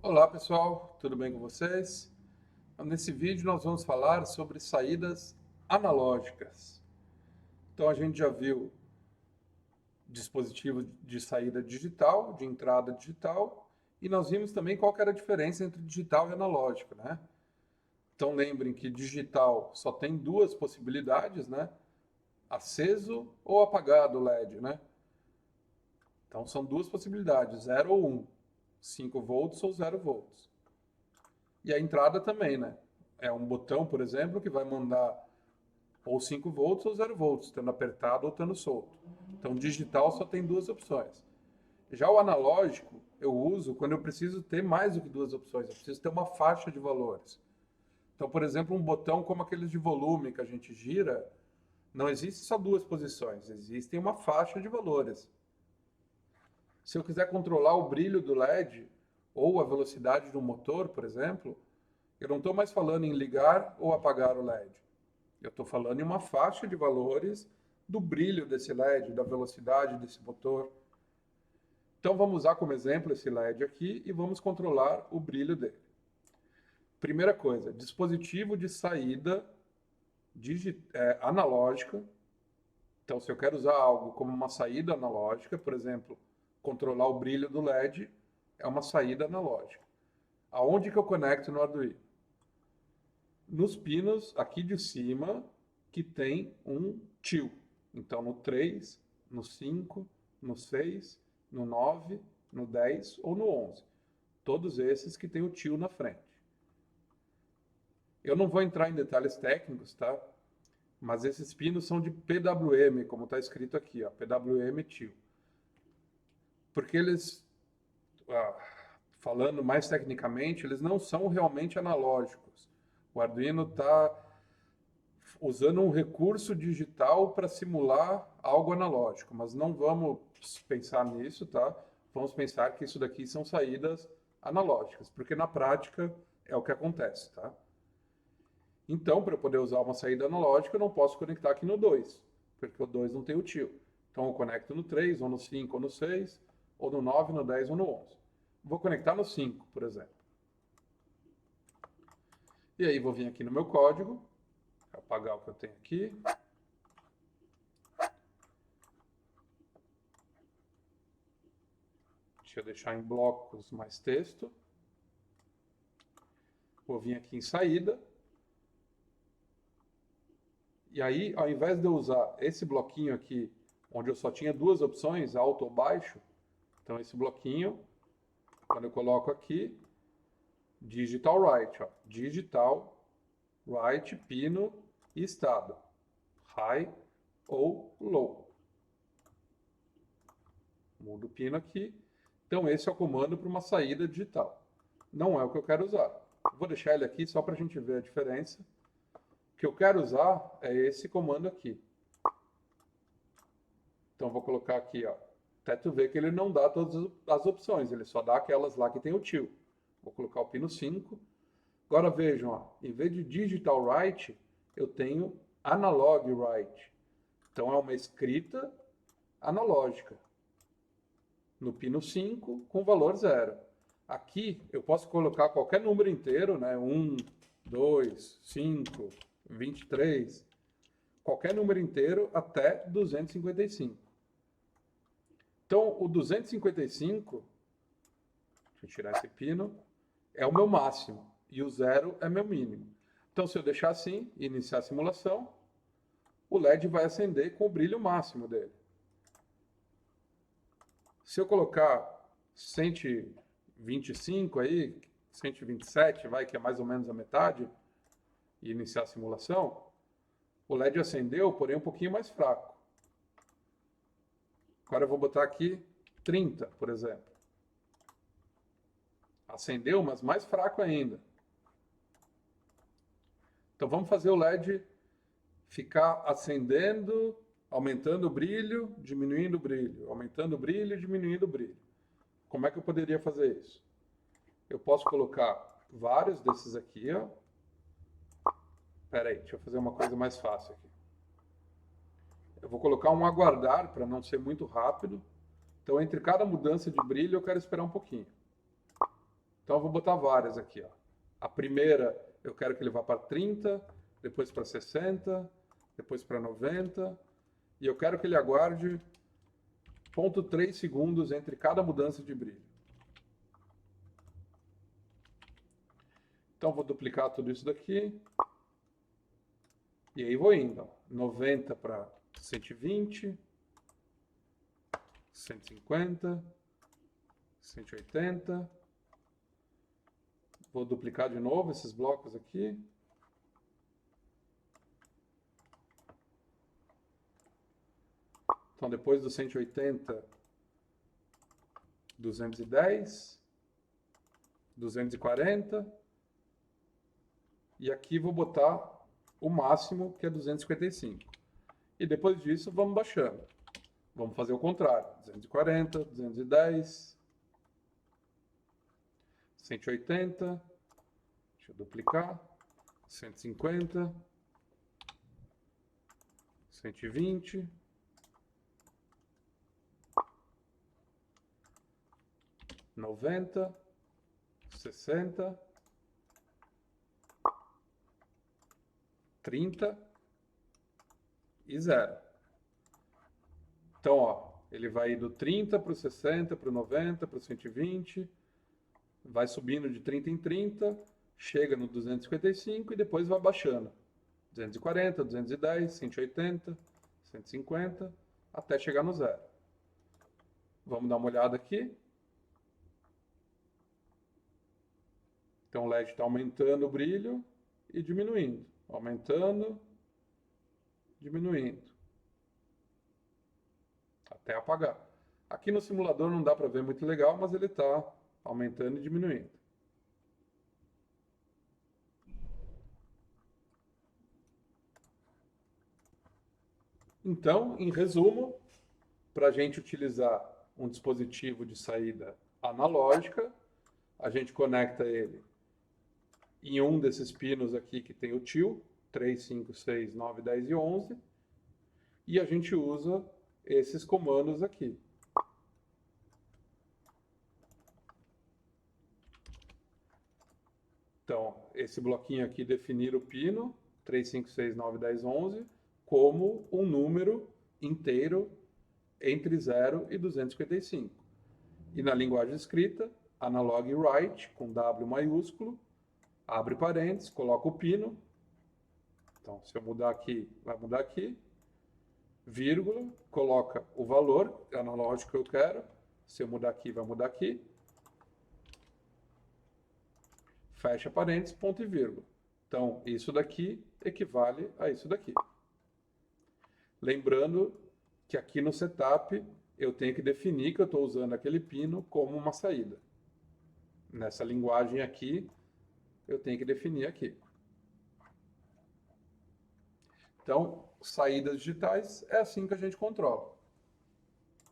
Olá pessoal, tudo bem com vocês? Nesse vídeo nós vamos falar sobre saídas analógicas. Então a gente já viu dispositivo de saída digital, de entrada digital, e nós vimos também qual que era a diferença entre digital e analógico, né? Então lembrem que digital só tem duas possibilidades, né? Aceso ou apagado o LED, né? Então são duas possibilidades, 0 ou 1, 5 volts ou 0 volts. E a entrada também, né? É um botão, por exemplo, que vai mandar ou 5 volts ou 0 volts, estando apertado ou estando solto. Então, digital só tem duas opções. Já o analógico, eu uso quando eu preciso ter mais do que duas opções. Eu preciso ter uma faixa de valores. Então, por exemplo, um botão como aqueles de volume que a gente gira, não existe só duas posições, existem uma faixa de valores. Se eu quiser controlar o brilho do LED ou a velocidade do motor, por exemplo, eu não estou mais falando em ligar ou apagar o LED. Eu estou falando em uma faixa de valores do brilho desse LED, da velocidade desse motor. Então vamos usar como exemplo esse LED aqui e vamos controlar o brilho dele. Primeira coisa, dispositivo de saída analógica. Então se eu quero usar algo como uma saída analógica, por exemplo, controlar o brilho do LED, é uma saída analógica. Aonde que eu conecto no Arduino? Nos pinos aqui de cima, que tem um tio. Então, no 3, no 5, no 6, no 9, no 10 ou no 11. Todos esses que tem o tio na frente. Eu não vou entrar em detalhes técnicos, tá? Mas esses pinos são de PWM, como está escrito aqui, ó, PWM tio. Porque eles, falando mais tecnicamente, eles não são realmente analógicos. O Arduino está usando um recurso digital para simular algo analógico, mas não vamos pensar nisso, tá? Vamos pensar que isso daqui são saídas analógicas, porque na prática é o que acontece, tá? Então, para eu poder usar uma saída analógica, eu não posso conectar aqui no 2, porque o 2 não tem o tio. Então, eu conecto no 3, ou no 5, ou no 6, ou no 9, no 10, ou no 11. Vou conectar no 5, por exemplo. E aí, vou vir aqui no meu código, apagar o que eu tenho aqui. Deixa eu deixar em blocos mais texto. Vou vir aqui em saída. E aí, ao invés de eu usar esse bloquinho aqui, onde eu só tinha duas opções, alto ou baixo, então esse bloquinho, quando eu coloco aqui, digital write, ó, digital write, pino e estado, high ou low. Mudo o pino aqui. Então esse é o comando para uma saída digital. Não é o que eu quero usar. Vou deixar ele aqui só para a gente ver a diferença. O que eu quero usar é esse comando aqui. Então vou colocar aqui, ó. Até tu ver que ele não dá todas as opções, ele só dá aquelas lá que tem o tio. Vou colocar o pino 5. Agora vejam, ó, em vez de digital write, eu tenho analog write. Então é uma escrita analógica. No pino 5 com valor 0. Aqui eu posso colocar qualquer número inteiro, né? 1, 2, 5, 23, qualquer número inteiro até 255. Então, o 255, deixa eu tirar esse pino, é o meu máximo e o 0 é meu mínimo. Então, se eu deixar assim e iniciar a simulação, o LED vai acender com o brilho máximo dele. Se eu colocar 125 aí, 127, vai, que é mais ou menos a metade, e iniciar a simulação, o LED acendeu, porém um pouquinho mais fraco. Agora eu vou botar aqui 30, por exemplo. Acendeu, mas mais fraco ainda. Então vamos fazer o LED ficar acendendo, aumentando o brilho, diminuindo o brilho, aumentando o brilho, diminuindo o brilho. Como é que eu poderia fazer isso? Eu posso colocar vários desses aqui, ó. Espera aí, deixa eu fazer uma coisa mais fácil aqui. Eu vou colocar um aguardar para não ser muito rápido. Então, entre cada mudança de brilho, eu quero esperar um pouquinho. Então eu vou botar várias aqui, ó. A primeira eu quero que ele vá para 30, depois para 60, depois para 90, e eu quero que ele aguarde 0,3 segundos entre cada mudança de brilho. Então vou duplicar tudo isso daqui. E aí vou indo, ó. 90 para 120, 150, 180. Vou duplicar de novo esses blocos aqui. Então, depois do 180, 210, 240. E aqui vou botar o máximo, que é 255. E depois disso, vamos baixando. Vamos fazer o contrário. 240, 210, 180. Deixa eu duplicar. 150, 120, 90, 60, 30 e 0. Então, ó, ele vai ir do 30 para o 60, para o 90, para o 120, vai subindo de 30 em 30, chega no 255 e depois vai baixando. 240, 210, 180, 150, até chegar no 0. Vamos dar uma olhada aqui. Então o LED está aumentando o brilho e diminuindo. Aumentando, diminuindo. Até apagar. Aqui no simulador não dá para ver muito legal, mas ele está aumentando e diminuindo. Então, em resumo, para a gente utilizar um dispositivo de saída analógica, a gente conecta ele em um desses pinos aqui que tem o tio, 3, 5, 6, 9, 10 e 11, e a gente usa esses comandos aqui. Então, esse bloquinho aqui definir o pino, 3, 5, 6, 9, 10, 11, como um número inteiro entre 0 e 255. E na linguagem escrita, analog write, com W maiúsculo, abre parênteses, coloca o pino. Então, se eu mudar aqui, vai mudar aqui. Vírgula, coloca o valor analógico que eu quero. Se eu mudar aqui, vai mudar aqui. Fecha parênteses, ponto e vírgula. Então, isso daqui equivale a isso daqui. Lembrando que aqui no setup eu tenho que definir que eu estou usando aquele pino como uma saída. Nessa linguagem aqui, eu tenho que definir aqui. Então, saídas digitais é assim que a gente controla.